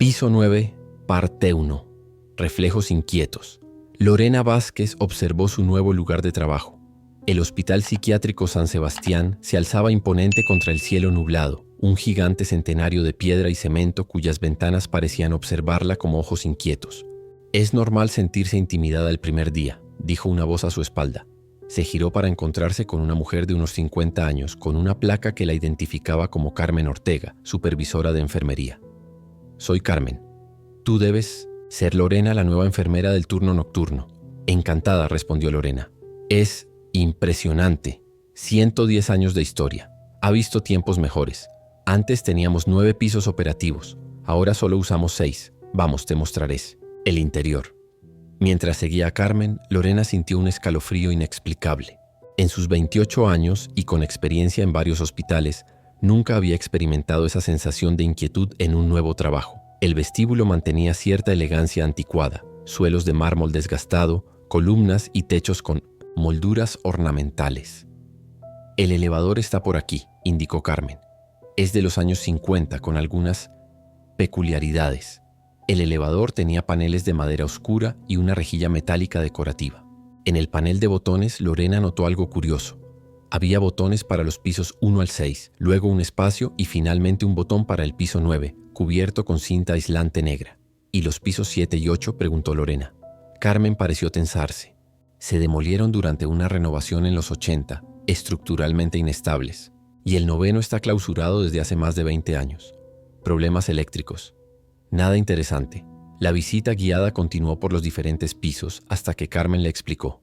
Piso 9, parte 1. Reflejos inquietos. Lorena Vázquez observó su nuevo lugar de trabajo. El Hospital Psiquiátrico San Sebastián se alzaba imponente contra el cielo nublado, un gigante centenario de piedra y cemento cuyas ventanas parecían observarla como ojos inquietos. «Es normal sentirse intimidada el primer día», dijo una voz a su espalda. Se giró para encontrarse con una mujer de unos 50 años, con una placa que la identificaba como Carmen Ortega, supervisora de enfermería. «Soy Carmen. Tú debes ser Lorena, la nueva enfermera del turno nocturno». «Encantada», respondió Lorena. «Es impresionante. 110 años de historia. Ha visto tiempos mejores. Antes teníamos 9 pisos operativos. Ahora solo usamos 6. Vamos, te mostraré el interior». Mientras seguía a Carmen, Lorena sintió un escalofrío inexplicable. En sus 28 años y con experiencia en varios hospitales, nunca había experimentado esa sensación de inquietud en un nuevo trabajo. El vestíbulo mantenía cierta elegancia anticuada, suelos de mármol desgastado, columnas y techos con molduras ornamentales. «El elevador está por aquí», indicó Carmen. «Es de los años 50 con algunas peculiaridades». El elevador tenía paneles de madera oscura y una rejilla metálica decorativa. En el panel de botones, Lorena notó algo curioso. Había botones para los pisos 1 al 6, luego un espacio y finalmente un botón para el piso 9, cubierto con cinta aislante negra. «¿Y los pisos 7 y 8?» preguntó Lorena. Carmen pareció tensarse. Se demolieron durante una renovación en los 80, estructuralmente inestables. Y el 9º está clausurado desde hace más de 20 años. Problemas eléctricos. Nada interesante. La visita guiada continuó por los diferentes pisos hasta que Carmen le explicó.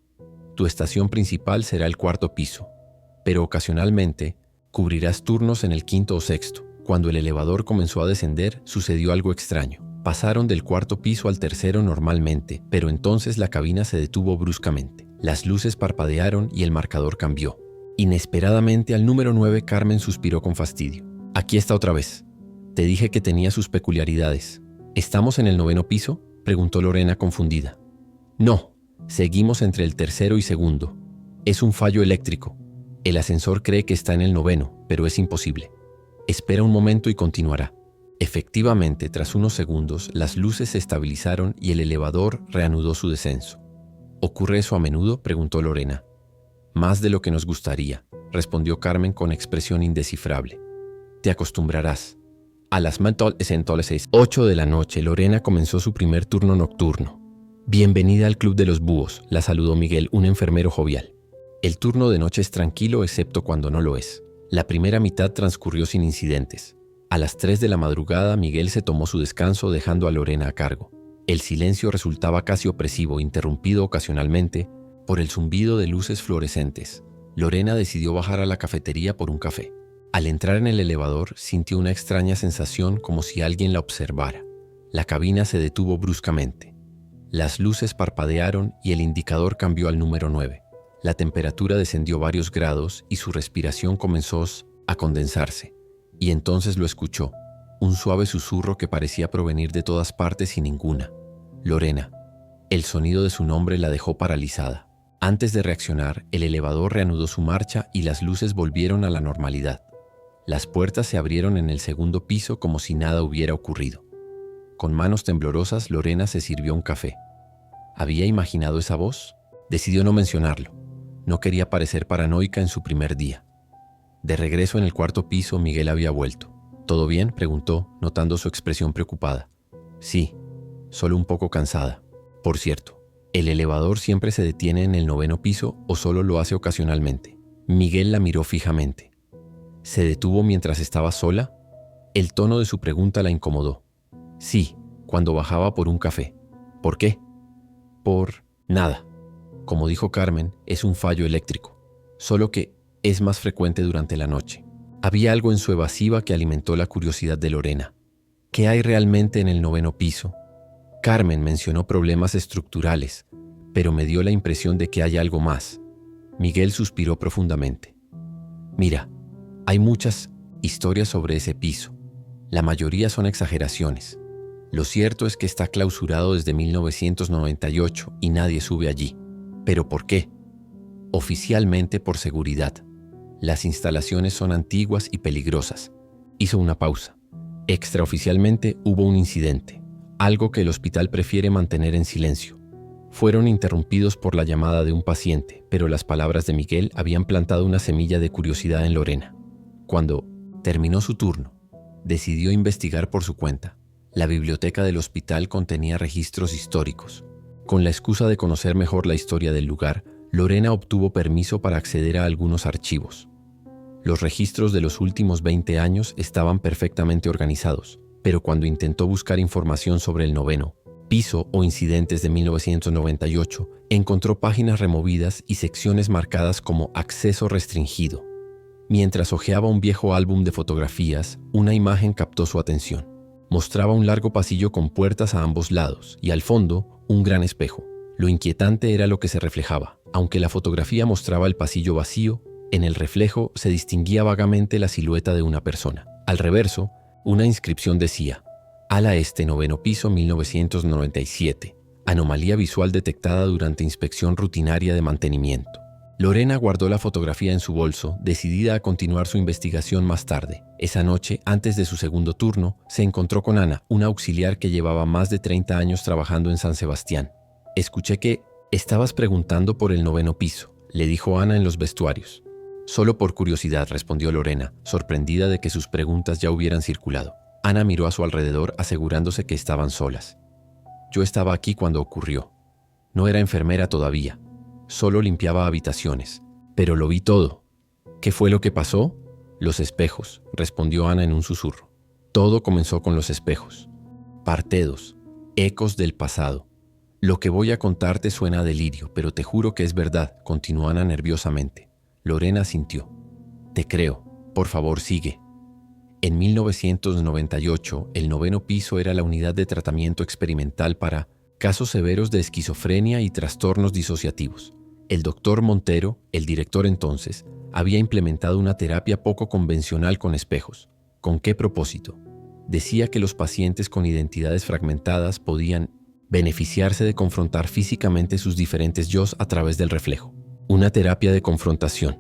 «Tu estación principal será el 4º piso, pero ocasionalmente cubrirás turnos en el 5º o 6º. Cuando el elevador comenzó a descender, sucedió algo extraño. Pasaron del 4º piso al 3º normalmente, pero entonces la cabina se detuvo bruscamente. Las luces parpadearon y el marcador cambió. Inesperadamente al número 9 Carmen suspiró con fastidio. «Aquí está otra vez. Te dije que tenía sus peculiaridades». «¿Estamos en el 9º piso?» preguntó Lorena confundida. «No, seguimos entre el 3º y 2º. Es un fallo eléctrico. El ascensor cree que está en el 9º, pero es imposible. Espera un momento y continuará». Efectivamente, tras unos segundos, las luces se estabilizaron y el elevador reanudó su descenso. «¿Ocurre eso a menudo?», preguntó Lorena. «Más de lo que nos gustaría», respondió Carmen con expresión indescifrable. «Te acostumbrarás». A las 8 de la noche, Lorena comenzó su primer turno nocturno. «Bienvenida al Club de los Búhos», la saludó Miguel, un enfermero jovial. El turno de noche es tranquilo excepto cuando no lo es. La primera mitad transcurrió sin incidentes. A las 3 de la madrugada, Miguel se tomó su descanso dejando a Lorena a cargo. El silencio resultaba casi opresivo, interrumpido ocasionalmente por el zumbido de luces fluorescentes. Lorena decidió bajar a la cafetería por un café. Al entrar en el elevador, sintió una extraña sensación como si alguien la observara. La cabina se detuvo bruscamente. Las luces parpadearon y el indicador cambió al número 9. La temperatura descendió varios grados y su respiración comenzó a condensarse. Y entonces lo escuchó, un suave susurro que parecía provenir de todas partes y ninguna. «Lorena». El sonido de su nombre la dejó paralizada. Antes de reaccionar, el elevador reanudó su marcha y las luces volvieron a la normalidad. Las puertas se abrieron en el 2º piso como si nada hubiera ocurrido. Con manos temblorosas, Lorena se sirvió un café. ¿Había imaginado esa voz? Decidió no mencionarlo. No quería parecer paranoica en su primer día. De regreso en el 4º piso, Miguel había vuelto. «¿Todo bien?», preguntó, notando su expresión preocupada. «Sí, solo un poco cansada. Por cierto, ¿el elevador siempre se detiene en el 9º piso o solo lo hace ocasionalmente?» Miguel la miró fijamente. «¿Se detuvo mientras estaba sola?» El tono de su pregunta la incomodó. «Sí, cuando bajaba por un café». «¿Por qué?» «Por nada. Como dijo Carmen, es un fallo eléctrico. Solo que es más frecuente durante la noche». Había algo en su evasiva que alimentó la curiosidad de Lorena. ¿Qué hay realmente en el 9º piso? Carmen mencionó problemas estructurales, pero me dio la impresión de que hay algo más. Miguel suspiró profundamente. «Mira, hay muchas historias sobre ese piso. La mayoría son exageraciones. Lo cierto es que está clausurado desde 1998 y nadie sube allí. ¿Pero por qué? Oficialmente por seguridad. Las instalaciones son antiguas y peligrosas». Hizo una pausa. Extraoficialmente hubo un incidente, algo que el hospital prefiere mantener en silencio. Fueron interrumpidos por la llamada de un paciente, pero las palabras de Miguel habían plantado una semilla de curiosidad en Lorena. Cuando terminó su turno, decidió investigar por su cuenta. La biblioteca del hospital contenía registros históricos. Con la excusa de conocer mejor la historia del lugar, Lorena obtuvo permiso para acceder a algunos archivos. Los registros de los últimos 20 años estaban perfectamente organizados, pero cuando intentó buscar información sobre el 9º piso o incidentes de 1998, encontró páginas removidas y secciones marcadas como acceso restringido. Mientras hojeaba un viejo álbum de fotografías, una imagen captó su atención. Mostraba un largo pasillo con puertas a ambos lados y al fondo un gran espejo. Lo inquietante era lo que se reflejaba. Aunque la fotografía mostraba el pasillo vacío, en el reflejo se distinguía vagamente la silueta de una persona. Al reverso, una inscripción decía: Ala Este, 9º piso, 1997. Anomalía visual detectada durante inspección rutinaria de mantenimiento. Lorena guardó la fotografía en su bolso, decidida a continuar su investigación más tarde. Esa noche, antes de su segundo turno, se encontró con Ana, una auxiliar que llevaba más de 30 años trabajando en San Sebastián. Escuché que estabas preguntando por el 9º piso, le dijo Ana en los vestuarios. Solo por curiosidad, respondió Lorena, sorprendida de que sus preguntas ya hubieran circulado. Ana miró a su alrededor, asegurándose que estaban solas. Yo estaba aquí cuando ocurrió. No era enfermera todavía. Solo limpiaba habitaciones. Pero lo vi todo. ¿Qué fue lo que pasó? Los espejos, respondió Ana en un susurro. Todo comenzó con los espejos. Parte 2. Ecos del pasado. Lo que voy a contarte suena a delirio, pero te juro que es verdad, continuó Ana nerviosamente. Lorena asintió. Te creo. Por favor, sigue. En 1998, el 9º piso era la unidad de tratamiento experimental para casos severos de esquizofrenia y trastornos disociativos. El doctor Montero, el director entonces, había implementado una terapia poco convencional con espejos. ¿Con qué propósito? Decía que los pacientes con identidades fragmentadas podían beneficiarse de confrontar físicamente sus diferentes yos a través del reflejo. Una terapia de confrontación.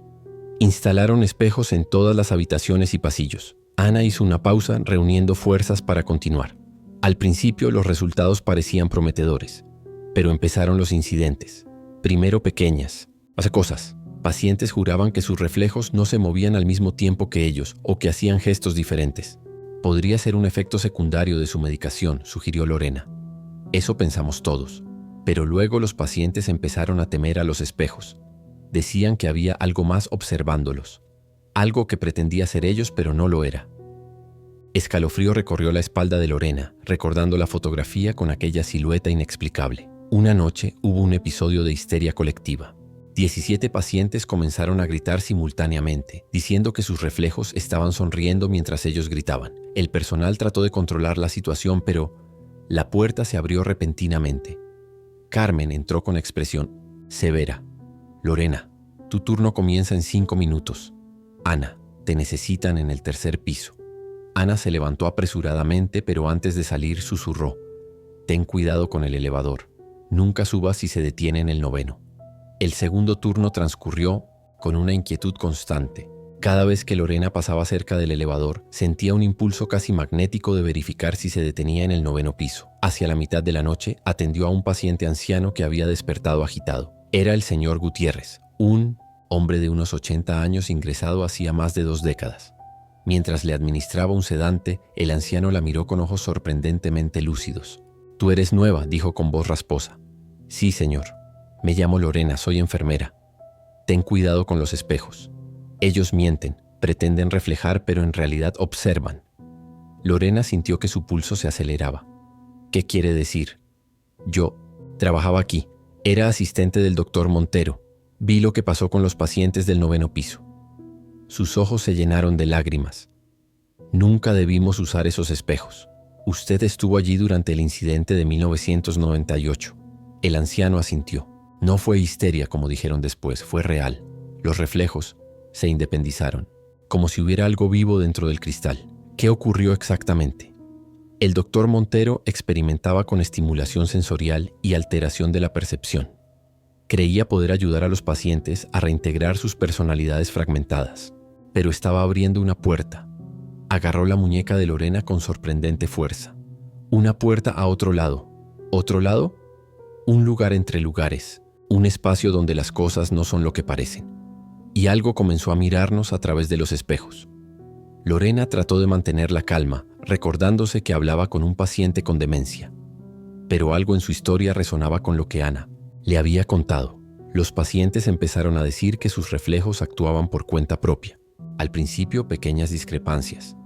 Instalaron espejos en todas las habitaciones y pasillos. Ana hizo una pausa, reuniendo fuerzas para continuar. Al principio los resultados parecían prometedores, pero empezaron los incidentes. Primero pequeñas cosas. Pacientes juraban que sus reflejos no se movían al mismo tiempo que ellos o que hacían gestos diferentes. Podría ser un efecto secundario de su medicación, sugirió Lorena. Eso pensamos todos. Pero luego los pacientes empezaron a temer a los espejos. Decían que había algo más observándolos. Algo que pretendía ser ellos, pero no lo era. Escalofrío recorrió la espalda de Lorena, recordando la fotografía con aquella silueta inexplicable. Una noche hubo un episodio de histeria colectiva. 17 pacientes comenzaron a gritar simultáneamente, diciendo que sus reflejos estaban sonriendo mientras ellos gritaban. El personal trató de controlar la situación, pero la puerta se abrió repentinamente. Carmen entró con expresión severa. Lorena, tu turno comienza en 5 minutos. Ana, te necesitan en el 3er piso. Ana se levantó apresuradamente, pero antes de salir susurró: ten cuidado con el elevador. Nunca subas si se detiene en el 9º. El segundo turno transcurrió con una inquietud constante. Cada vez que Lorena pasaba cerca del elevador, sentía un impulso casi magnético de verificar si se detenía en el 9º piso. Hacia la mitad de la noche, atendió a un paciente anciano que había despertado agitado. Era el señor Gutiérrez, un hombre de unos 80 años ingresado hacía más de 2 décadas. Mientras le administraba un sedante, el anciano la miró con ojos sorprendentemente lúcidos. «Tú eres nueva», dijo con voz rasposa. «Sí, señor. Me llamo Lorena, soy enfermera. Ten cuidado con los espejos. Ellos mienten, pretenden reflejar, pero en realidad observan». Lorena sintió que su pulso se aceleraba. «¿Qué quiere decir?» «Yo trabajaba aquí. Era asistente del doctor Montero. Vi lo que pasó con los pacientes del 9º piso». Sus ojos se llenaron de lágrimas. «Nunca debimos usar esos espejos. Usted estuvo allí durante el incidente de 1998. El anciano asintió. No fue histeria, como dijeron después, fue real. Los reflejos se independizaron, como si hubiera algo vivo dentro del cristal. ¿Qué ocurrió exactamente? El doctor Montero experimentaba con estimulación sensorial y alteración de la percepción. Creía poder ayudar a los pacientes a reintegrar sus personalidades fragmentadas, pero estaba abriendo una puerta. Agarró la muñeca de Lorena con sorprendente fuerza. Una puerta a otro lado. ¿Otro lado? Un lugar entre lugares. Un espacio donde las cosas no son lo que parecen. Y algo comenzó a mirarnos a través de los espejos. Lorena trató de mantener la calma, recordándose que hablaba con un paciente con demencia. Pero algo en su historia resonaba con lo que Ana le había contado. Los pacientes empezaron a decir que sus reflejos actuaban por cuenta propia. Al principio, pequeñas discrepancias.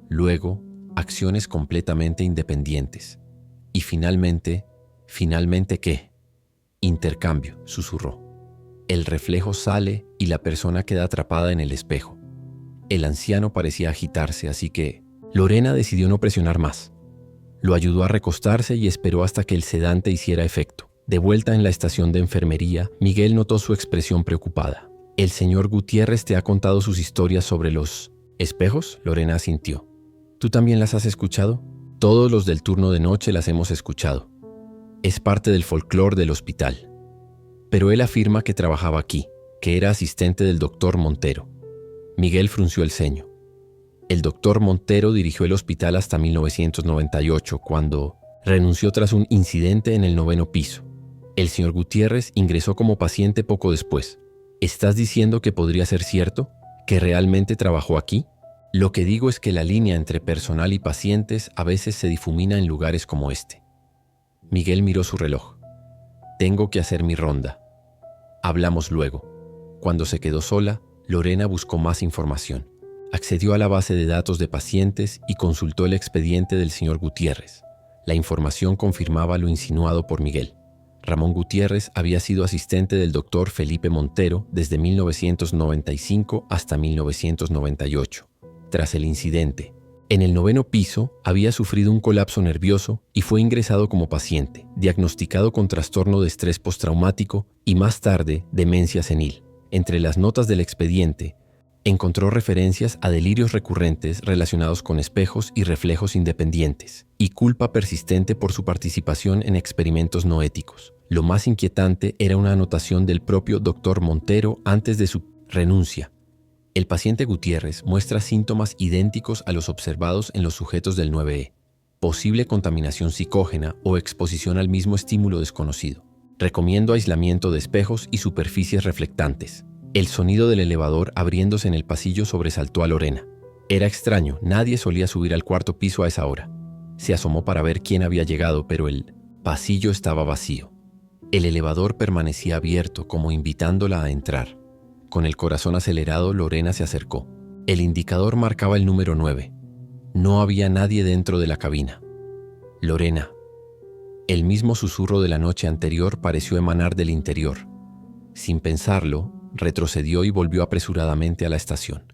Luego, acciones completamente independientes. Y ¿finalmente qué? Intercambio, susurró. El reflejo sale y la persona queda atrapada en el espejo. El anciano parecía agitarse, así que Lorena decidió no presionar más. Lo ayudó a recostarse y esperó hasta que el sedante hiciera efecto. De vuelta en la estación de enfermería, Miguel notó su expresión preocupada. ¿El señor Gutiérrez te ha contado sus historias sobre los espejos? Lorena asintió. ¿Tú también las has escuchado? Todos los del turno de noche las hemos escuchado. Es parte del folclore del hospital. Pero él afirma que trabajaba aquí, que era asistente del doctor Montero. Miguel frunció el ceño. El doctor Montero dirigió el hospital hasta 1998, cuando renunció tras un incidente en el 9º piso. El señor Gutiérrez ingresó como paciente poco después. ¿Estás diciendo que podría ser cierto? ¿Que realmente trabajó aquí? Lo que digo es que la línea entre personal y pacientes a veces se difumina en lugares como este. Miguel miró su reloj. Tengo que hacer mi ronda. Hablamos luego. Cuando se quedó sola, Lorena buscó más información. Accedió a la base de datos de pacientes y consultó el expediente del señor Gutiérrez. La información confirmaba lo insinuado por Miguel. Ramón Gutiérrez había sido asistente del doctor Felipe Montero desde 1995 hasta 1998. Tras el incidente, en el 9º piso había sufrido un colapso nervioso y fue ingresado como paciente, diagnosticado con trastorno de estrés postraumático y más tarde demencia senil. Entre las notas del expediente, encontró referencias a delirios recurrentes relacionados con espejos y reflejos independientes, y culpa persistente por su participación en experimentos no éticos. Lo más inquietante era una anotación del propio doctor Montero antes de su renuncia. El paciente Gutiérrez muestra síntomas idénticos a los observados en los sujetos del 9E. Posible contaminación psicógena o exposición al mismo estímulo desconocido. Recomiendo aislamiento de espejos y superficies reflectantes. El sonido del elevador abriéndose en el pasillo sobresaltó a Lorena. Era extraño, nadie solía subir al 4º piso a esa hora. Se asomó para ver quién había llegado, pero el pasillo estaba vacío. El elevador permanecía abierto, como invitándola a entrar. Con el corazón acelerado, Lorena se acercó. El indicador marcaba el número 9. No había nadie dentro de la cabina. Lorena. El mismo susurro de la noche anterior pareció emanar del interior. Sin pensarlo, retrocedió y volvió apresuradamente a la estación.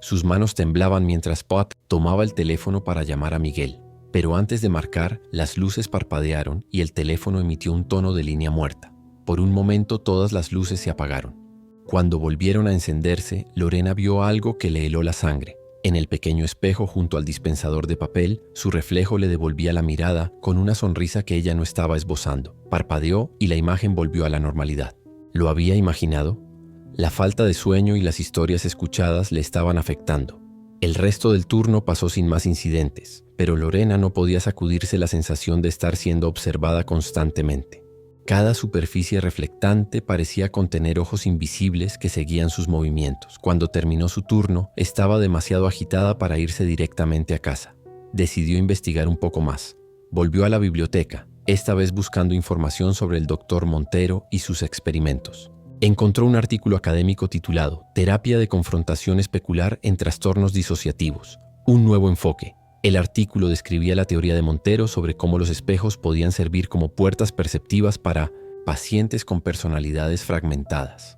Sus manos temblaban mientras Pat tomaba el teléfono para llamar a Miguel. Pero antes de marcar, las luces parpadearon y el teléfono emitió un tono de línea muerta. Por un momento todas las luces se apagaron. Cuando volvieron a encenderse, Lorena vio algo que le heló la sangre. En el pequeño espejo junto al dispensador de papel, su reflejo le devolvía la mirada con una sonrisa que ella no estaba esbozando. Parpadeó y la imagen volvió a la normalidad. ¿Lo había imaginado? La falta de sueño y las historias escuchadas le estaban afectando. El resto del turno pasó sin más incidentes, pero Lorena no podía sacudirse la sensación de estar siendo observada constantemente. Cada superficie reflectante parecía contener ojos invisibles que seguían sus movimientos. Cuando terminó su turno, estaba demasiado agitada para irse directamente a casa. Decidió investigar un poco más. Volvió a la biblioteca, esta vez buscando información sobre el doctor Montero y sus experimentos. Encontró un artículo académico titulado Terapia de confrontación especular en trastornos disociativos. Un nuevo enfoque. El artículo describía la teoría de Montero sobre cómo los espejos podían servir como puertas perceptivas para pacientes con personalidades fragmentadas.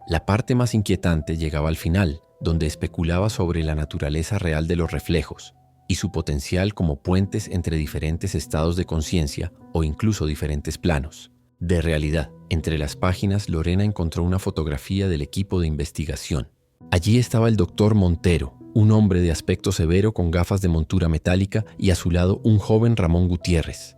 La parte más inquietante llegaba al final, donde especulaba sobre la naturaleza real de los reflejos y su potencial como puentes entre diferentes estados de conciencia o incluso diferentes planos de realidad. Entre las páginas, Lorena encontró una fotografía del equipo de investigación. Allí estaba el doctor Montero, un hombre de aspecto severo con gafas de montura metálica y a su lado un joven Ramón Gutiérrez.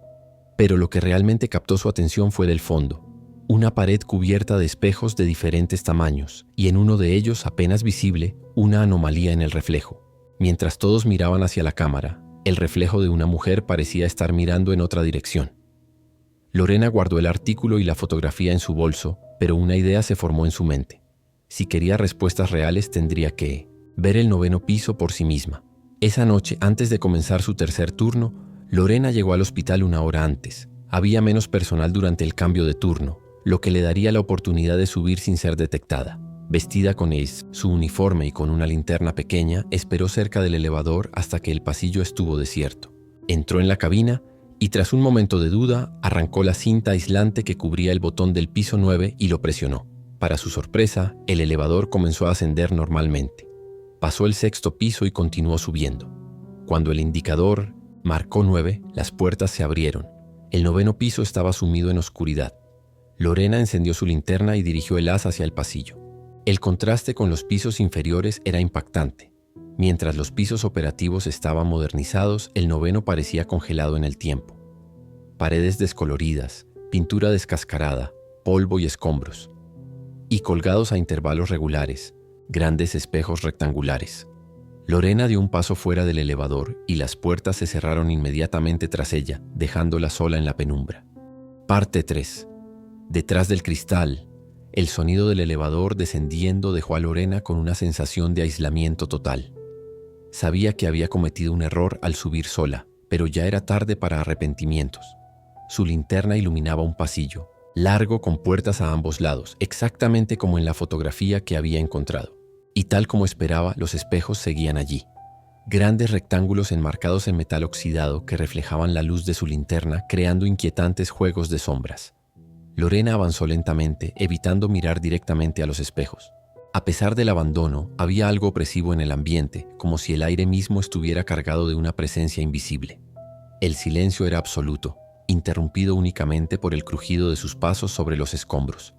Pero lo que realmente captó su atención fue del fondo. Una pared cubierta de espejos de diferentes tamaños y en uno de ellos, apenas visible, una anomalía en el reflejo. Mientras todos miraban hacia la cámara, el reflejo de una mujer parecía estar mirando en otra dirección. Lorena guardó el artículo y la fotografía en su bolso, pero una idea se formó en su mente. Si quería respuestas reales, tendría que ver el 9º piso por sí misma. Esa noche, antes de comenzar su tercer turno, Lorena llegó al hospital 1 hora antes. Había menos personal durante el cambio de turno, lo que le daría la oportunidad de subir sin ser detectada. Vestida con su uniforme y con una linterna pequeña, esperó cerca del elevador hasta que el pasillo estuvo desierto. Entró en la cabina y tras un momento de duda, arrancó la cinta aislante que cubría el botón del piso 9 y lo presionó. Para su sorpresa, el elevador comenzó a ascender normalmente. Pasó el 6º piso y continuó subiendo. Cuando el indicador marcó 9, las puertas se abrieron. El 9º piso estaba sumido en oscuridad. Lorena encendió su linterna y dirigió el haz hacia el pasillo. El contraste con los pisos inferiores era impactante. Mientras los pisos operativos estaban modernizados, el 9º parecía congelado en el tiempo. Paredes descoloridas, pintura descascarada, polvo y escombros. Y colgados a intervalos regulares, grandes espejos rectangulares. Lorena dio un paso fuera del elevador y las puertas se cerraron inmediatamente tras ella, dejándola sola en la penumbra. Parte 3. Detrás del cristal, el sonido del elevador descendiendo dejó a Lorena con una sensación de aislamiento total. Sabía que había cometido un error al subir sola, pero ya era tarde para arrepentimientos. Su linterna iluminaba un pasillo, largo con puertas a ambos lados, exactamente como en la fotografía que había encontrado. Y tal como esperaba, los espejos seguían allí. Grandes rectángulos enmarcados en metal oxidado que reflejaban la luz de su linterna, creando inquietantes juegos de sombras. Lorena avanzó lentamente, evitando mirar directamente a los espejos. A pesar del abandono, había algo opresivo en el ambiente, como si el aire mismo estuviera cargado de una presencia invisible. El silencio era absoluto, interrumpido únicamente por el crujido de sus pasos sobre los escombros.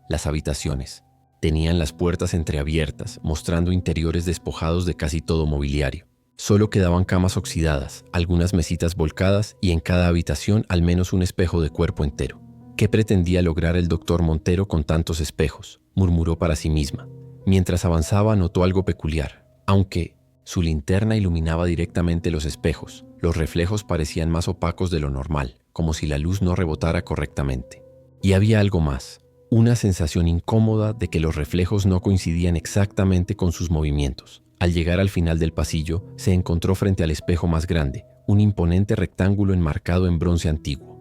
Las habitaciones tenían las puertas entreabiertas, mostrando interiores despojados de casi todo mobiliario. Solo quedaban camas oxidadas, algunas mesitas volcadas y en cada habitación al menos un espejo de cuerpo entero. ¿Qué pretendía lograr el doctor Montero con tantos espejos?, murmuró para sí misma. Mientras avanzaba notó algo peculiar. Aunque su linterna iluminaba directamente los espejos, los reflejos parecían más opacos de lo normal, como si la luz no rebotara correctamente. Y había algo más, una sensación incómoda de que los reflejos no coincidían exactamente con sus movimientos. Al llegar al final del pasillo, se encontró frente al espejo más grande, un imponente rectángulo enmarcado en bronce antiguo.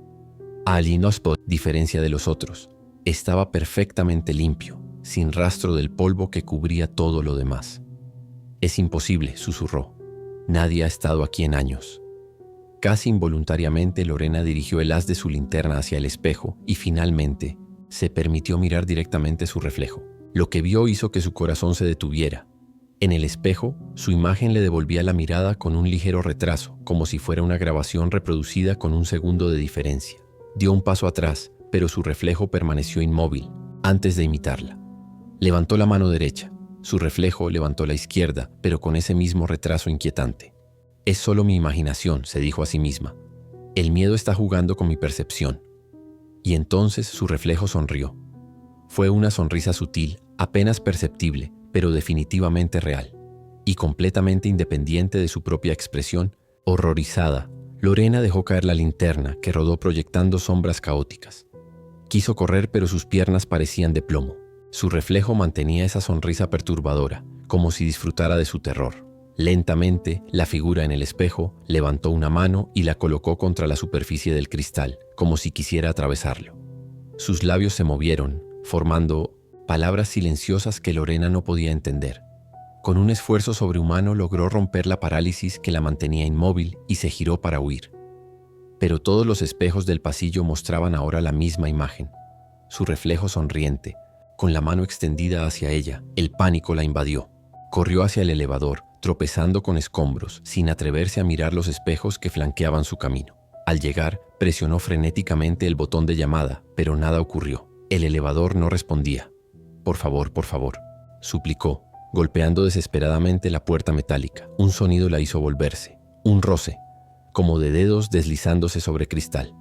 Alinospot, diferencia de los otros, estaba perfectamente limpio, sin rastro del polvo que cubría todo lo demás. «Es imposible», susurró. «Nadie ha estado aquí en años». Casi involuntariamente Lorena dirigió el haz de su linterna hacia el espejo y finalmente se permitió mirar directamente su reflejo. Lo que vio hizo que su corazón se detuviera. En el espejo, su imagen le devolvía la mirada con un ligero retraso, como si fuera una grabación reproducida con un segundo de diferencia. Dio un paso atrás, pero su reflejo permaneció inmóvil, antes de imitarla. Levantó la mano derecha. Su reflejo levantó la izquierda, pero con ese mismo retraso inquietante. «Es solo mi imaginación», se dijo a sí misma. «El miedo está jugando con mi percepción». Y entonces su reflejo sonrió. Fue una sonrisa sutil, apenas perceptible, pero definitivamente real. Y completamente independiente de su propia expresión, horrorizada, Lorena dejó caer la linterna, que rodó proyectando sombras caóticas. Quiso correr, pero sus piernas parecían de plomo. Su reflejo mantenía esa sonrisa perturbadora, como si disfrutara de su terror. Lentamente, la figura en el espejo levantó una mano y la colocó contra la superficie del cristal, como si quisiera atravesarlo. Sus labios se movieron, formando palabras silenciosas que Lorena no podía entender. Con un esfuerzo sobrehumano logró romper la parálisis que la mantenía inmóvil y se giró para huir. Pero todos los espejos del pasillo mostraban ahora la misma imagen. Su reflejo sonriente, con la mano extendida hacia ella. El pánico la invadió. Corrió hacia el elevador, tropezando con escombros, sin atreverse a mirar los espejos que flanqueaban su camino. Al llegar, presionó frenéticamente el botón de llamada, pero nada ocurrió. El elevador no respondía. Por favor», suplicó, golpeando desesperadamente la puerta metálica. Un sonido la hizo volverse, un roce, como de dedos deslizándose sobre cristal.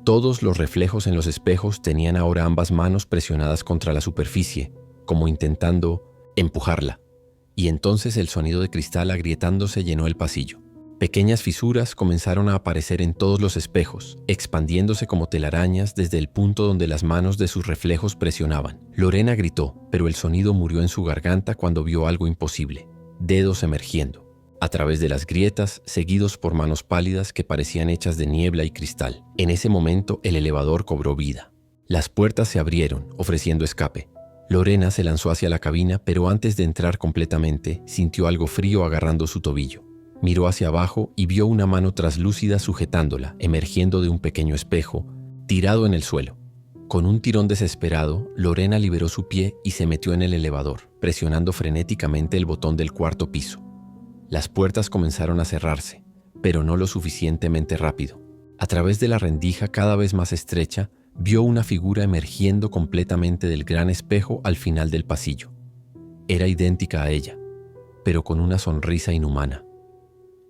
Todos los reflejos en los espejos tenían ahora ambas manos presionadas contra la superficie, como intentando empujarla. y entonces el sonido de cristal agrietándose llenó el pasillo. Pequeñas fisuras comenzaron a aparecer en todos los espejos, expandiéndose como telarañas desde el punto donde las manos de sus reflejos presionaban. Lorena gritó, pero el sonido murió en su garganta cuando vio algo imposible: dedos emergiendo a través de las grietas, seguidos por manos pálidas que parecían hechas de niebla y cristal. En ese momento el elevador cobró vida. Las puertas se abrieron, ofreciendo escape. Lorena se lanzó hacia la cabina, pero antes de entrar completamente, sintió algo frío agarrando su tobillo. Miró hacia abajo y vio una mano traslúcida sujetándola, emergiendo de un pequeño espejo, tirado en el suelo. Con un tirón desesperado, Lorena liberó su pie y se metió en el elevador, presionando frenéticamente el botón del cuarto piso. Las puertas comenzaron a cerrarse, pero no lo suficientemente rápido. A través de la rendija cada vez más estrecha, vio una figura emergiendo completamente del gran espejo al final del pasillo. Era idéntica a ella, pero con una sonrisa inhumana.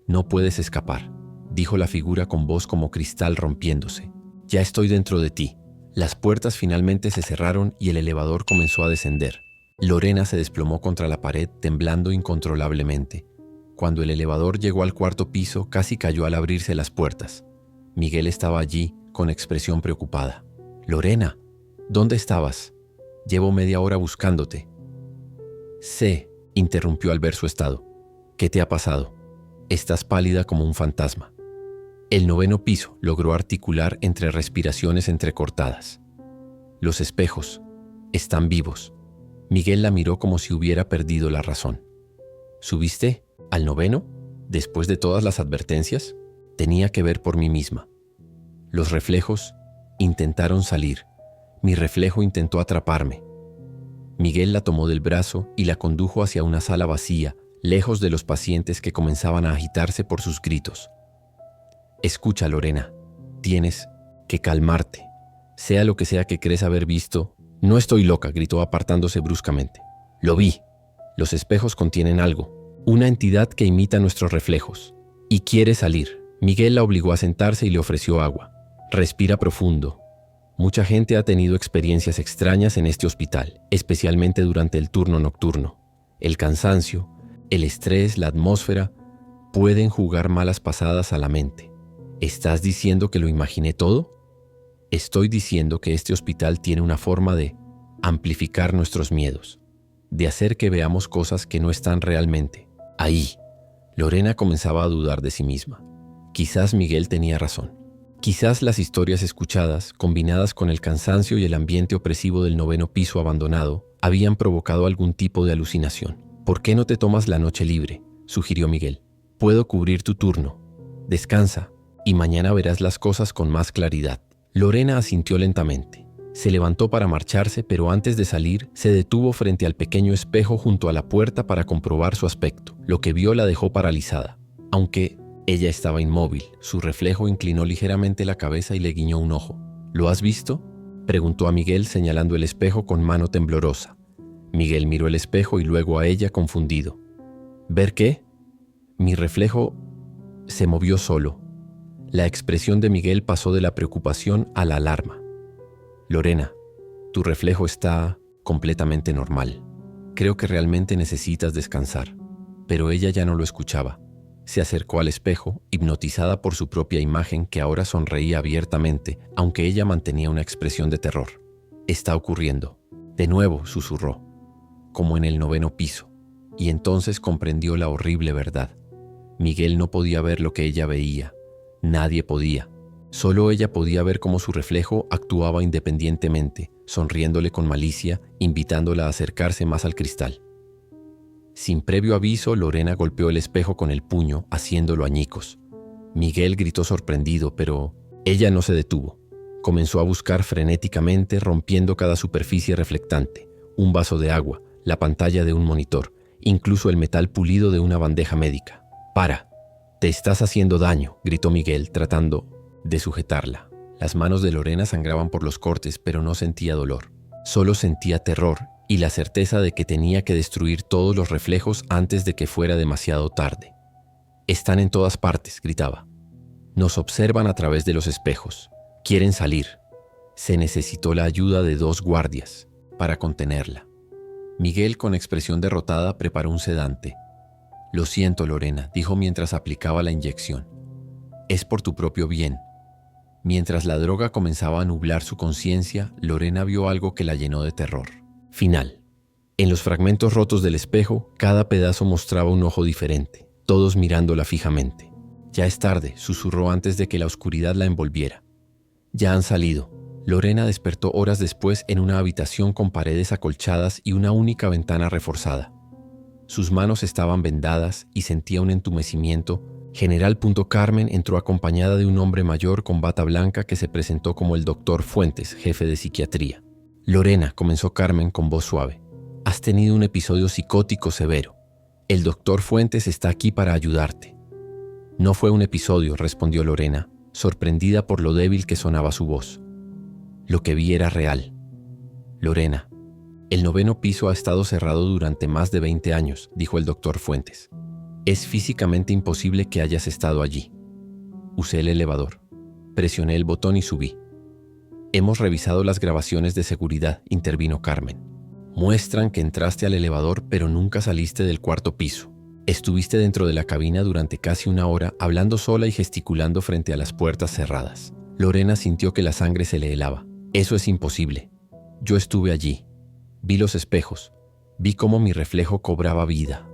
«No puedes escapar», dijo la figura con voz como cristal rompiéndose. «Ya estoy dentro de ti». Las puertas finalmente se cerraron y el elevador comenzó a descender. Lorena se desplomó contra la pared, temblando incontrolablemente. Cuando el elevador llegó al cuarto piso, casi cayó al abrirse las puertas. Miguel estaba allí, con expresión preocupada. «Lorena, ¿dónde estabas? Llevo media hora buscándote». «Sé», interrumpió al ver su estado. «¿Qué te ha pasado? Estás pálida como un fantasma». El 9º piso logró articular entre respiraciones entrecortadas. «Los espejos están vivos». Miguel la miró como si hubiera perdido la razón. «¿Subiste al 9º? Después de todas las advertencias?» «Tenía que ver por mí misma. Los reflejos intentaron salir. Mi reflejo intentó atraparme». Miguel la tomó del brazo y la condujo hacia una sala vacía, lejos de los pacientes que comenzaban a agitarse por sus gritos. «Escucha, Lorena, tienes que calmarte. Sea lo que sea que crees haber visto». «No estoy loca», gritó apartándose bruscamente. «Lo vi. Los espejos contienen algo, una entidad que imita nuestros reflejos, y quiere salir». Miguel la obligó a sentarse y le ofreció agua. «Respira profundo. Mucha gente ha tenido experiencias extrañas en este hospital, especialmente durante el turno nocturno. El cansancio, el estrés, la atmósfera, pueden jugar malas pasadas a la mente». «¿Estás diciendo que lo imaginé todo?» «Estoy diciendo que este hospital tiene una forma de amplificar nuestros miedos, de hacer que veamos cosas que no están realmente ahí». Lorena comenzaba a dudar de sí misma. Quizás Miguel tenía razón. Quizás las historias escuchadas, combinadas con el cansancio y el ambiente opresivo del 9º piso abandonado, habían provocado algún tipo de alucinación. «¿Por qué no te tomas la noche libre?», sugirió Miguel. «Puedo cubrir tu turno. Descansa y mañana verás las cosas con más claridad». Lorena asintió lentamente. Se levantó para marcharse, pero antes de salir, se detuvo frente al pequeño espejo junto a la puerta para comprobar su aspecto. Lo que vio la dejó paralizada. Aunque ella estaba inmóvil, su reflejo inclinó ligeramente la cabeza y le guiñó un ojo. «¿Lo has visto?», preguntó a Miguel señalando el espejo con mano temblorosa. Miguel miró el espejo y luego a ella confundido. «¿Ver qué?». «Mi reflejo se movió solo». La expresión de Miguel pasó de la preocupación a la alarma. «Lorena, tu reflejo está completamente normal. Creo que realmente necesitas descansar». Pero ella ya no lo escuchaba. Se acercó al espejo, hipnotizada por su propia imagen que ahora sonreía abiertamente, aunque ella mantenía una expresión de terror. «Está ocurriendo». De nuevo susurró, como en el 9º piso, y entonces comprendió la horrible verdad. Miguel no podía ver lo que ella veía. Nadie podía. Solo ella podía ver cómo su reflejo actuaba independientemente, sonriéndole con malicia, invitándola a acercarse más al cristal. Sin previo aviso, Lorena golpeó el espejo con el puño, haciéndolo añicos. Miguel gritó sorprendido, pero ella no se detuvo. Comenzó a buscar frenéticamente, rompiendo cada superficie reflectante, un vaso de agua, la pantalla de un monitor, incluso el metal pulido de una bandeja médica. «¡Para! Te estás haciendo daño», gritó Miguel, tratando de sujetarla. Las manos de Lorena sangraban por los cortes, pero no sentía dolor. Solo sentía terror y la certeza de que tenía que destruir todos los reflejos antes de que fuera demasiado tarde. «Están en todas partes», gritaba. «Nos observan a través de los espejos. Quieren salir». Se necesitó la ayuda de 2 guardias para contenerla. Miguel, con expresión derrotada, preparó un sedante. «Lo siento, Lorena», dijo mientras aplicaba la inyección. «Es por tu propio bien». Mientras la droga comenzaba a nublar su conciencia, Lorena vio algo que la llenó de terror. Final. En los fragmentos rotos del espejo, cada pedazo mostraba un ojo diferente, todos mirándola fijamente. «Ya es tarde», susurró antes de que la oscuridad la envolviera. «Ya han salido». Lorena despertó horas después en una habitación con paredes acolchadas y una única ventana reforzada. Sus manos estaban vendadas y sentía un entumecimiento. General Carmen entró acompañada de un hombre mayor con bata blanca que se presentó como el doctor Fuentes, jefe de psiquiatría. «Lorena», comenzó Carmen con voz suave, «has tenido un episodio psicótico severo. El doctor Fuentes está aquí para ayudarte». «No fue un episodio», respondió Lorena, sorprendida por lo débil que sonaba su voz. «Lo que vi era real». «Lorena, el 9º piso ha estado cerrado durante más de 20 años», dijo el doctor Fuentes. «Es físicamente imposible que hayas estado allí». Usé el elevador. Presioné el botón y subí. «Hemos revisado las grabaciones de seguridad», intervino Carmen. «Muestran que entraste al elevador pero nunca saliste del 4º piso. Estuviste dentro de la cabina durante casi una hora hablando sola y gesticulando frente a las puertas cerradas». Lorena sintió que la sangre se le helaba. «Eso es imposible. Yo estuve allí. Vi los espejos. Vi cómo mi reflejo cobraba vida.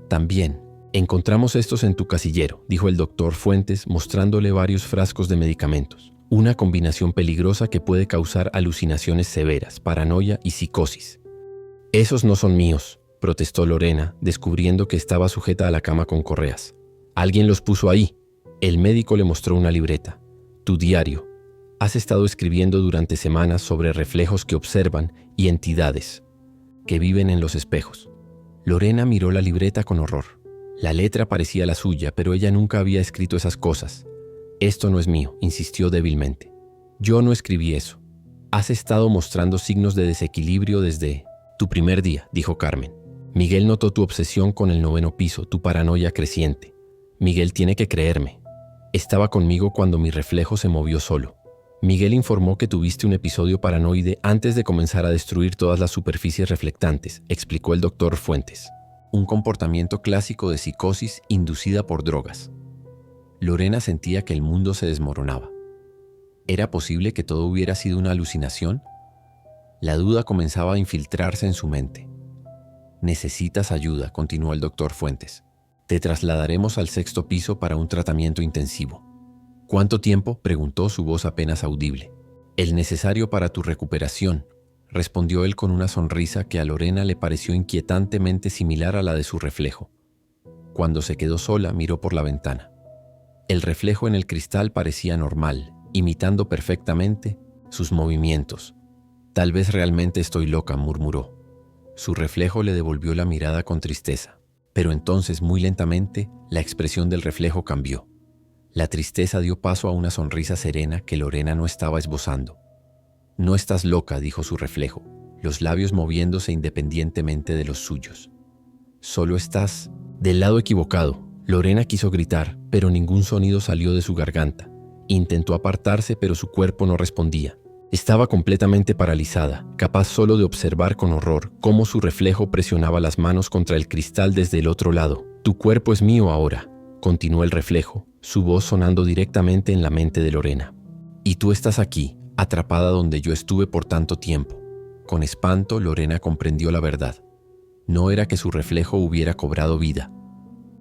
También encontramos estos en tu casillero», dijo el doctor Fuentes, mostrándole varios frascos de medicamentos. «Una combinación peligrosa que puede causar alucinaciones severas, paranoia y psicosis». «Esos no son míos», protestó Lorena, descubriendo que estaba sujeta a la cama con correas. «Alguien los puso ahí». El médico le mostró una libreta. «Tu diario. Has estado escribiendo durante semanas sobre reflejos que observan y entidades que viven en los espejos». Lorena miró la libreta con horror. La letra parecía la suya, pero ella nunca había escrito esas cosas. «Esto no es mío», insistió débilmente. «Yo no escribí eso. Has estado mostrando signos de desequilibrio desde tu primer día», dijo Carmen. «Miguel notó tu obsesión con el 9º piso, tu paranoia creciente. Miguel tiene que creerme. Estaba conmigo cuando mi reflejo se movió solo. Miguel informó que tuviste un episodio paranoide antes de comenzar a destruir todas las superficies reflectantes», explicó el doctor Fuentes. «Un comportamiento clásico de psicosis inducida por drogas». Lorena sentía que el mundo se desmoronaba. ¿Era posible que todo hubiera sido una alucinación? La duda comenzaba a infiltrarse en su mente. «Necesitas ayuda», continuó el doctor Fuentes. «Te trasladaremos al 6º piso para un tratamiento intensivo». «¿Cuánto tiempo?», preguntó, su voz apenas audible. «El necesario para tu recuperación», respondió él con una sonrisa que a Lorena le pareció inquietantemente similar a la de su reflejo. Cuando se quedó sola, miró por la ventana. El reflejo en el cristal parecía normal, imitando perfectamente sus movimientos. «Tal vez realmente estoy loca», murmuró. Su reflejo le devolvió la mirada con tristeza, pero entonces, muy lentamente, la expresión del reflejo cambió. La tristeza dio paso a una sonrisa serena que Lorena no estaba esbozando. «No estás loca», dijo su reflejo, los labios moviéndose independientemente de los suyos. «Solo estás del lado equivocado». Lorena quiso gritar, pero ningún sonido salió de su garganta. Intentó apartarse, pero su cuerpo no respondía. Estaba completamente paralizada, capaz solo de observar con horror cómo su reflejo presionaba las manos contra el cristal desde el otro lado. «Tu cuerpo es mío ahora», continuó el reflejo, su voz sonando directamente en la mente de Lorena. «Y tú estás aquí, atrapada donde yo estuve por tanto tiempo». Con espanto, Lorena comprendió la verdad. No era que su reflejo hubiera cobrado vida.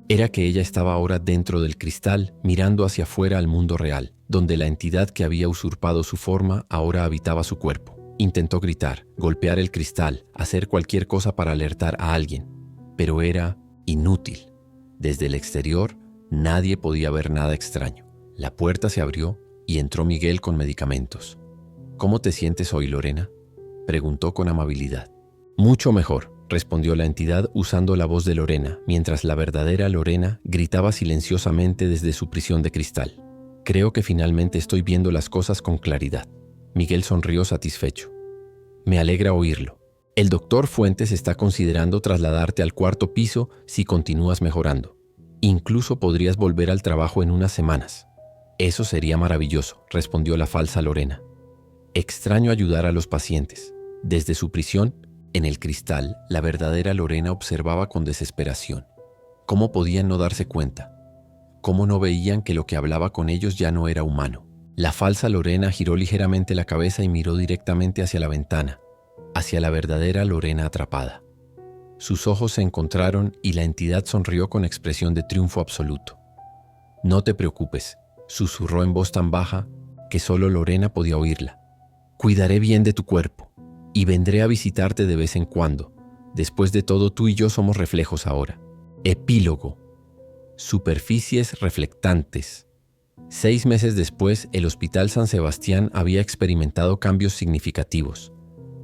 Era que ella estaba ahora dentro del cristal, mirando hacia afuera al mundo real, donde la entidad que había usurpado su forma ahora habitaba su cuerpo. Intentó gritar, golpear el cristal, hacer cualquier cosa para alertar a alguien, pero era inútil. Desde el exterior, nadie podía ver nada extraño. La puerta se abrió y entró Miguel con medicamentos. «¿Cómo te sientes hoy, Lorena?», preguntó con amabilidad. «Mucho mejor», respondió la entidad usando la voz de Lorena, mientras la verdadera Lorena gritaba silenciosamente desde su prisión de cristal. «Creo que finalmente estoy viendo las cosas con claridad». Miguel sonrió satisfecho. «Me alegra oírlo. El doctor Fuentes está considerando trasladarte al 4º piso si continúas mejorando. Incluso podrías volver al trabajo en unas semanas». «Eso sería maravilloso», respondió la falsa Lorena. «Extraño ayudar a los pacientes. Desde su prisión, En el cristal, la verdadera Lorena observaba con desesperación. ¿Cómo podían no darse cuenta? ¿Cómo no veían que lo que hablaba con ellos ya no era humano? La falsa Lorena giró ligeramente la cabeza y miró directamente hacia la ventana, hacia la verdadera Lorena atrapada. Sus ojos se encontraron y la entidad sonrió con expresión de triunfo absoluto. «No te preocupes», susurró en voz tan baja que solo Lorena podía oírla. «Cuidaré bien de tu cuerpo y vendré a visitarte de vez en cuando. Después de todo, tú y yo somos reflejos ahora». Epílogo. Superficies reflectantes. 6 meses después, el Hospital San Sebastián había experimentado cambios significativos.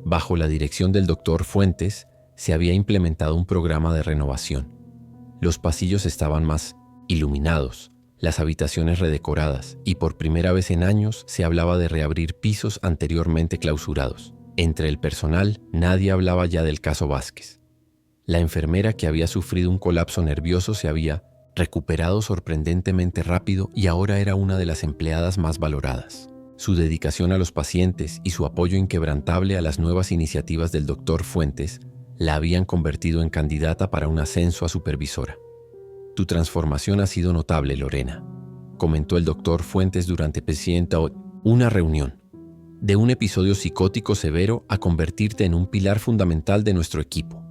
Bajo la dirección del Dr. Fuentes, se había implementado un programa de renovación. Los pasillos estaban más iluminados, las habitaciones redecoradas, y por primera vez en años se hablaba de reabrir pisos anteriormente clausurados. Entre el personal, nadie hablaba ya del caso Vázquez. La enfermera que había sufrido un colapso nervioso se había recuperado sorprendentemente rápido y ahora era una de las empleadas más valoradas. Su dedicación a los pacientes y su apoyo inquebrantable a las nuevas iniciativas del Dr. Fuentes la habían convertido en candidata para un ascenso a supervisora. «Tu transformación ha sido notable, Lorena», comentó el Dr. Fuentes durante una reunión. «De un episodio psicótico severo a convertirte en un pilar fundamental de nuestro equipo.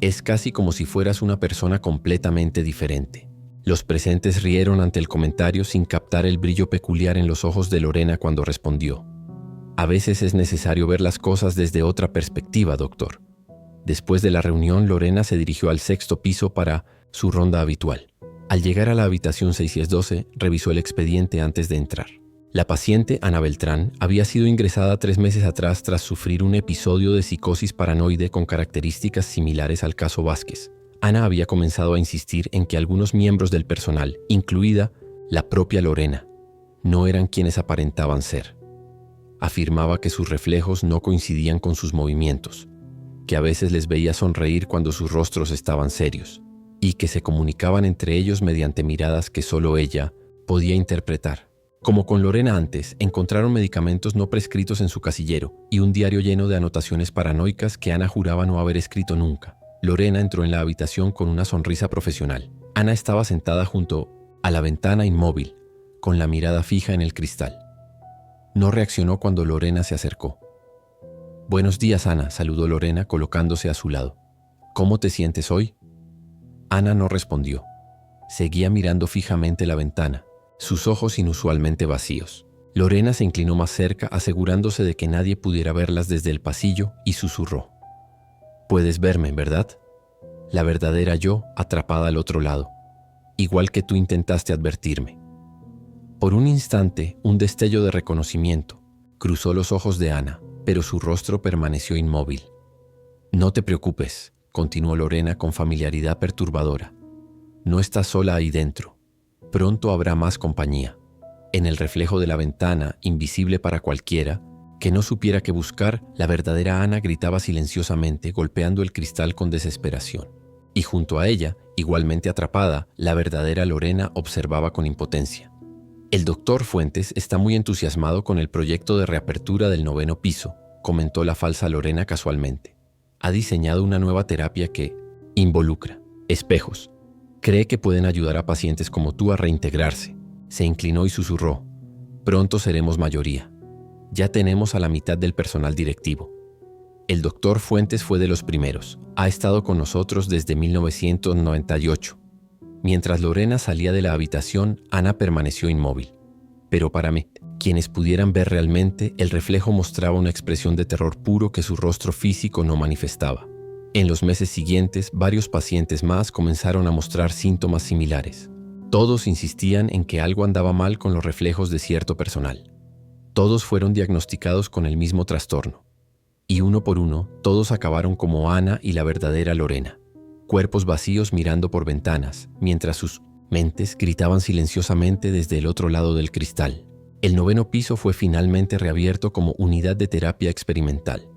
Es casi como si fueras una persona completamente diferente». Los presentes rieron ante el comentario sin captar el brillo peculiar en los ojos de Lorena cuando respondió. «A veces es necesario ver las cosas desde otra perspectiva, doctor». Después de la reunión, Lorena se dirigió al 6º piso para su ronda habitual. Al llegar a la habitación 612, revisó el expediente antes de entrar. La paciente, Ana Beltrán, había sido ingresada 3 meses atrás tras sufrir un episodio de psicosis paranoide con características similares al caso Vázquez. Ana había comenzado a insistir en que algunos miembros del personal, incluida la propia Lorena, no eran quienes aparentaban ser. Afirmaba que sus reflejos no coincidían con sus movimientos, que a veces les veía sonreír cuando sus rostros estaban serios, y que se comunicaban entre ellos mediante miradas que solo ella podía interpretar. Como con Lorena antes, encontraron medicamentos no prescritos en su casillero y un diario lleno de anotaciones paranoicas que Ana juraba no haber escrito nunca. Lorena entró en la habitación con una sonrisa profesional. Ana estaba sentada junto a la ventana inmóvil, con la mirada fija en el cristal. No reaccionó cuando Lorena se acercó. «Buenos días, Ana», saludó Lorena colocándose a su lado. «¿Cómo te sientes hoy?». Ana no respondió. Seguía mirando fijamente la ventana, sus ojos inusualmente vacíos. Lorena se inclinó más cerca, asegurándose de que nadie pudiera verlas desde el pasillo, y susurró. «Puedes verme, ¿verdad? La verdadera yo atrapada al otro lado, igual que tú intentaste advertirme». Por un instante, un destello de reconocimiento cruzó los ojos de Ana, pero su rostro permaneció inmóvil. «No te preocupes», continuó Lorena con familiaridad perturbadora. «No estás sola ahí dentro. Pronto habrá más compañía». En el reflejo de la ventana, invisible para cualquiera que no supiera qué buscar, la verdadera Ana gritaba silenciosamente, golpeando el cristal con desesperación. Y junto a ella, igualmente atrapada, la verdadera Lorena observaba con impotencia. «El doctor Fuentes está muy entusiasmado con el proyecto de reapertura del 9º piso», comentó la falsa Lorena casualmente. «Ha diseñado una nueva terapia que involucra espejos. Cree que pueden ayudar a pacientes como tú a reintegrarse». Se inclinó y susurró. «Pronto seremos mayoría. Ya tenemos a la mitad del personal directivo. El doctor Fuentes fue de los primeros. Ha estado con nosotros desde 1998. Mientras Lorena salía de la habitación, Ana permaneció inmóvil. Pero para mí, quienes pudieran ver realmente, el reflejo mostraba una expresión de terror puro que su rostro físico no manifestaba. En los meses siguientes, varios pacientes más comenzaron a mostrar síntomas similares. Todos insistían en que algo andaba mal con los reflejos de cierto personal. Todos fueron diagnosticados con el mismo trastorno. Y uno por uno, todos acabaron como Ana y la verdadera Lorena. Cuerpos vacíos mirando por ventanas, mientras sus mentes gritaban silenciosamente desde el otro lado del cristal. El 9º piso fue finalmente reabierto como unidad de terapia experimental.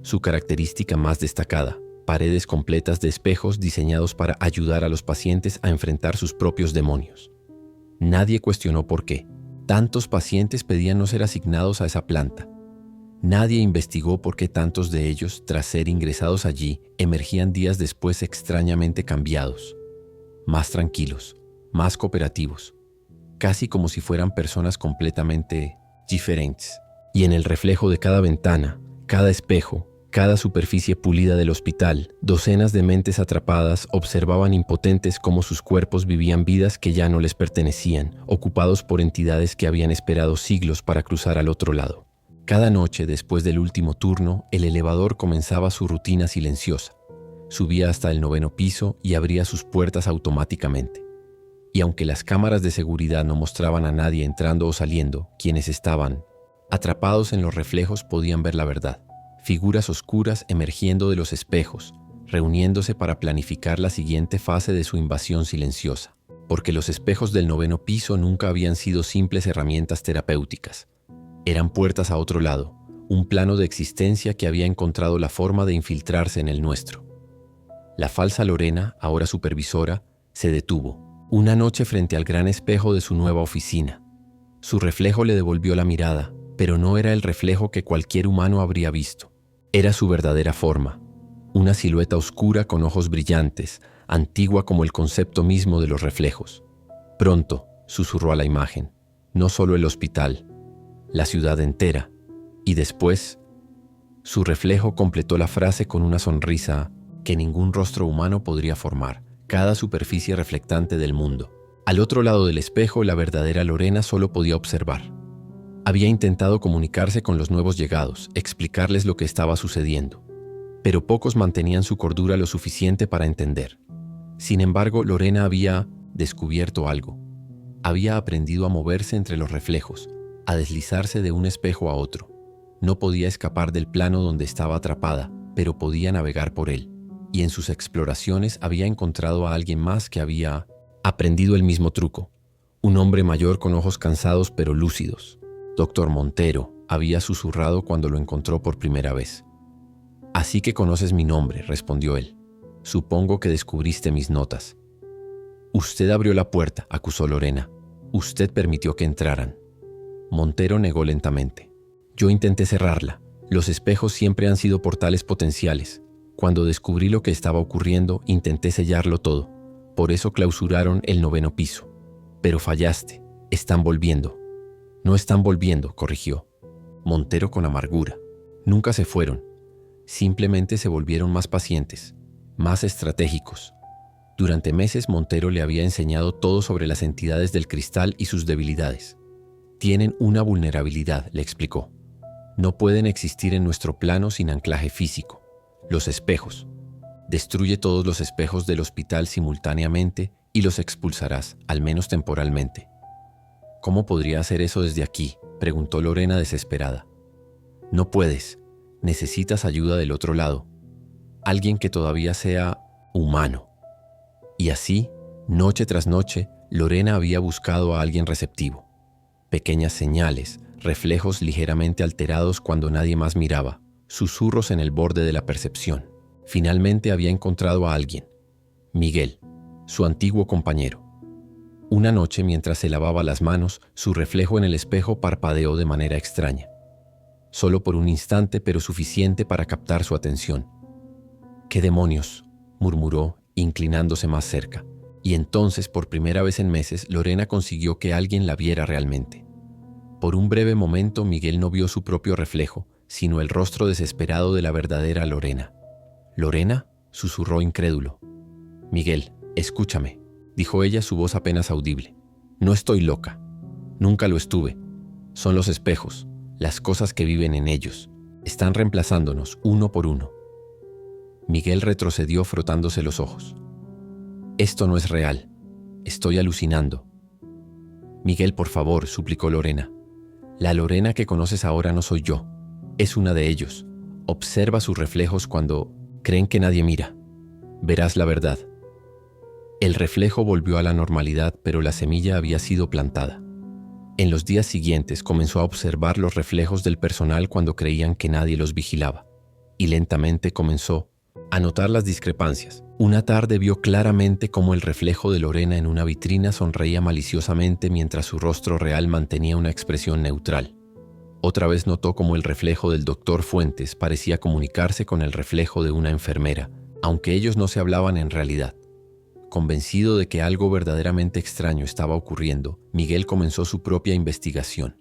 Su característica más destacada, paredes completas de espejos diseñados para ayudar a los pacientes a enfrentar sus propios demonios. Nadie cuestionó por qué. Tantos pacientes pedían no ser asignados a esa planta. Nadie investigó por qué tantos de ellos, tras ser ingresados allí, emergían días después extrañamente cambiados, más tranquilos, más cooperativos, casi como si fueran personas completamente diferentes. Y en el reflejo de cada ventana, cada espejo, cada superficie pulida del hospital, docenas de mentes atrapadas observaban impotentes cómo sus cuerpos vivían vidas que ya no les pertenecían, ocupados por entidades que habían esperado siglos para cruzar al otro lado. Cada noche, después del último turno, el elevador comenzaba su rutina silenciosa. Subía hasta el 9º piso y abría sus puertas automáticamente. Y aunque las cámaras de seguridad no mostraban a nadie entrando o saliendo, quienes estaban atrapados en los reflejos podían ver la verdad. Figuras oscuras emergiendo de los espejos, reuniéndose para planificar la siguiente fase de su invasión silenciosa. Porque los espejos del 9º piso nunca habían sido simples herramientas terapéuticas. Eran puertas a otro lado, un plano de existencia que había encontrado la forma de infiltrarse en el nuestro. La falsa Lorena, ahora supervisora, se detuvo, una noche frente al gran espejo de su nueva oficina. Su reflejo le devolvió la mirada, pero no era el reflejo que cualquier humano habría visto. Era su verdadera forma, una silueta oscura con ojos brillantes, antigua como el concepto mismo de los reflejos. Pronto, susurró a la imagen, no solo el hospital, la ciudad entera, y después, su reflejo completó la frase con una sonrisa que ningún rostro humano podría formar, cada superficie reflectante del mundo. Al otro lado del espejo, la verdadera Lorena solo podía observar. Había intentado comunicarse con los nuevos llegados, explicarles lo que estaba sucediendo, pero pocos mantenían su cordura lo suficiente para entender. Sin embargo, Lorena había descubierto algo. Había aprendido a moverse entre los reflejos, a deslizarse de un espejo a otro. No podía escapar del plano donde estaba atrapada, pero podía navegar por él. Y en sus exploraciones había encontrado a alguien más que había aprendido el mismo truco. Un hombre mayor con ojos cansados pero lúcidos. Doctor Montero, había susurrado cuando lo encontró por primera vez. Así que conoces mi nombre, respondió él. Supongo que descubriste mis notas. Usted abrió la puerta, acusó Lorena. Usted permitió que entraran. Montero negó lentamente. Yo intenté cerrarla. Los espejos siempre han sido portales potenciales. Cuando descubrí lo que estaba ocurriendo, intenté sellarlo todo. Por eso clausuraron el 9º piso. Pero fallaste. Están volviendo. No están volviendo, corrigió. Montero con amargura. Nunca se fueron. Simplemente se volvieron más pacientes, más estratégicos. Durante meses Montero le había enseñado todo sobre las entidades del cristal y sus debilidades. Tienen una vulnerabilidad, le explicó. No pueden existir en nuestro plano sin anclaje físico. Los espejos. Destruye todos los espejos del hospital simultáneamente y los expulsarás, al menos temporalmente. ¿Cómo podría hacer eso desde aquí?, preguntó Lorena desesperada. No puedes. Necesitas ayuda del otro lado. Alguien que todavía sea humano. Y así, noche tras noche, Lorena había buscado a alguien receptivo. Pequeñas señales, reflejos ligeramente alterados cuando nadie más miraba, susurros en el borde de la percepción. Finalmente había encontrado a alguien. Miguel, su antiguo compañero. Una noche, mientras se lavaba las manos, su reflejo en el espejo parpadeó de manera extraña. Solo por un instante, pero suficiente para captar su atención. «¿Qué demonios?», murmuró, inclinándose más cerca. Y entonces, por primera vez en meses, Lorena consiguió que alguien la viera realmente. Por un breve momento, Miguel no vio su propio reflejo, sino el rostro desesperado de la verdadera Lorena. «¿Lorena?», susurró incrédulo. «Miguel, escúchame», dijo ella, su voz apenas audible. «No estoy loca. Nunca lo estuve. Son los espejos, las cosas que viven en ellos. Están reemplazándonos uno por uno». Miguel retrocedió frotándose los ojos. «Esto no es real. Estoy alucinando». «Miguel, por favor», suplicó Lorena. «La Lorena que conoces ahora no soy yo. Es una de ellos. Observa sus reflejos cuando creen que nadie mira. Verás la verdad». El reflejo volvió a la normalidad, pero la semilla había sido plantada. En los días siguientes comenzó a observar los reflejos del personal cuando creían que nadie los vigilaba, y lentamente comenzó a notar las discrepancias. Una tarde vio claramente cómo el reflejo de Lorena en una vitrina sonreía maliciosamente mientras su rostro real mantenía una expresión neutral. Otra vez notó cómo el reflejo del doctor Fuentes parecía comunicarse con el reflejo de una enfermera, aunque ellos no se hablaban en realidad. Convencido de que algo verdaderamente extraño estaba ocurriendo, Miguel comenzó su propia investigación.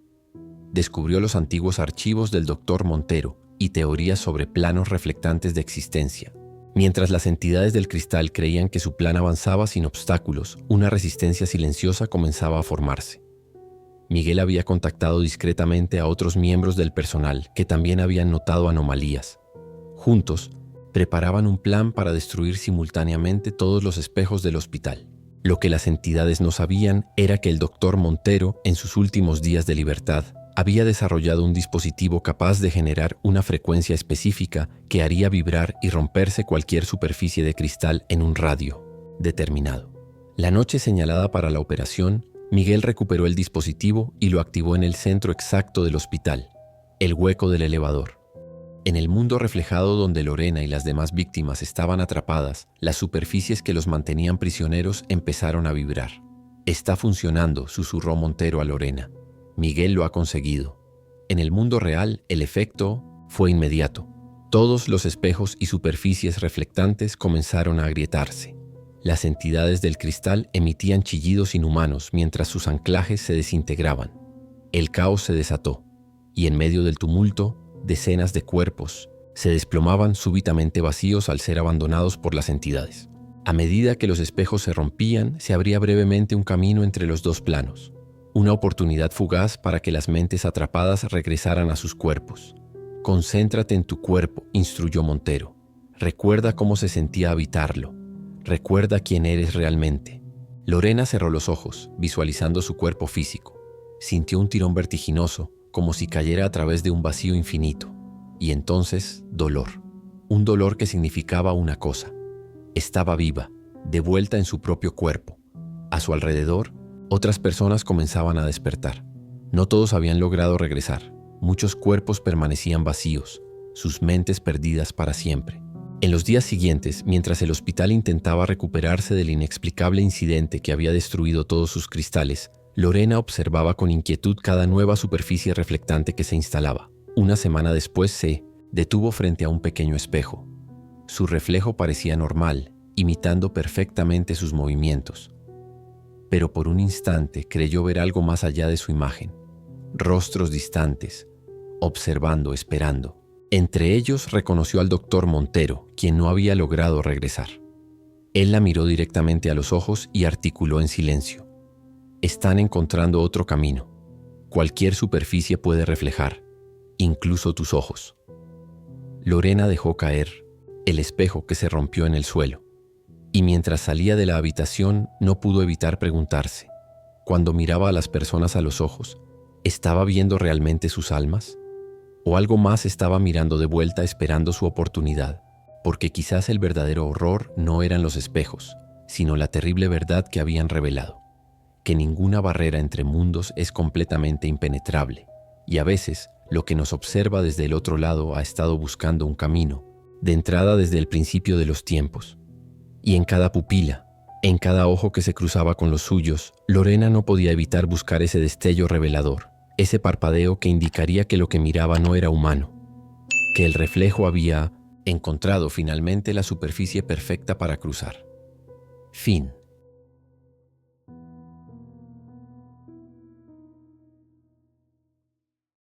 Descubrió los antiguos archivos del doctor Montero y teorías sobre planos reflectantes de existencia. Mientras las entidades del cristal creían que su plan avanzaba sin obstáculos, una resistencia silenciosa comenzaba a formarse. Miguel había contactado discretamente a otros miembros del personal que también habían notado anomalías. Juntos, preparaban un plan para destruir simultáneamente todos los espejos del hospital. Lo que las entidades no sabían era que el doctor Montero, en sus últimos días de libertad, había desarrollado un dispositivo capaz de generar una frecuencia específica que haría vibrar y romperse cualquier superficie de cristal en un radio determinado. La noche señalada para la operación, Miguel recuperó el dispositivo y lo activó en el centro exacto del hospital, el hueco del elevador. En el mundo reflejado donde Lorena y las demás víctimas estaban atrapadas, las superficies que los mantenían prisioneros empezaron a vibrar. «Está funcionando», susurró Montero a Lorena. «Miguel lo ha conseguido». En el mundo real, el efecto fue inmediato. Todos los espejos y superficies reflectantes comenzaron a agrietarse. Las entidades del cristal emitían chillidos inhumanos mientras sus anclajes se desintegraban. El caos se desató, y en medio del tumulto, decenas de cuerpos se desplomaban súbitamente vacíos al ser abandonados por las entidades. A medida que los espejos se rompían, se abría brevemente un camino entre los dos planos, una oportunidad fugaz para que las mentes atrapadas regresaran a sus cuerpos. «Concéntrate en tu cuerpo», instruyó Montero. «Recuerda cómo se sentía habitarlo. Recuerda quién eres realmente». Lorena cerró los ojos, visualizando su cuerpo físico. Sintió un tirón vertiginoso, como si cayera a través de un vacío infinito. Y entonces, dolor. Un dolor que significaba una cosa. Estaba viva, de vuelta en su propio cuerpo. A su alrededor, otras personas comenzaban a despertar. No todos habían logrado regresar. Muchos cuerpos permanecían vacíos, sus mentes perdidas para siempre. En los días siguientes, mientras el hospital intentaba recuperarse del inexplicable incidente que había destruido todos sus cristales, Lorena observaba con inquietud cada nueva superficie reflectante que se instalaba. Una semana después se detuvo frente a un pequeño espejo. Su reflejo parecía normal, imitando perfectamente sus movimientos. Pero por un instante creyó ver algo más allá de su imagen. Rostros distantes, observando, esperando. Entre ellos reconoció al doctor Montero, quien no había logrado regresar. Él la miró directamente a los ojos y articuló en silencio. «Están encontrando otro camino. Cualquier superficie puede reflejar, incluso tus ojos». Lorena dejó caer el espejo que se rompió en el suelo, y mientras salía de la habitación no pudo evitar preguntarse, cuando miraba a las personas a los ojos, ¿estaba viendo realmente sus almas? ¿O algo más estaba mirando de vuelta esperando su oportunidad? Porque quizás el verdadero horror no eran los espejos, sino la terrible verdad que habían revelado. Que ninguna barrera entre mundos es completamente impenetrable, y a veces lo que nos observa desde el otro lado ha estado buscando un camino, de entrada desde el principio de los tiempos. Y en cada pupila, en cada ojo que se cruzaba con los suyos, Lorena no podía evitar buscar ese destello revelador, ese parpadeo que indicaría que lo que miraba no era humano, que el reflejo había encontrado finalmente la superficie perfecta para cruzar. Fin.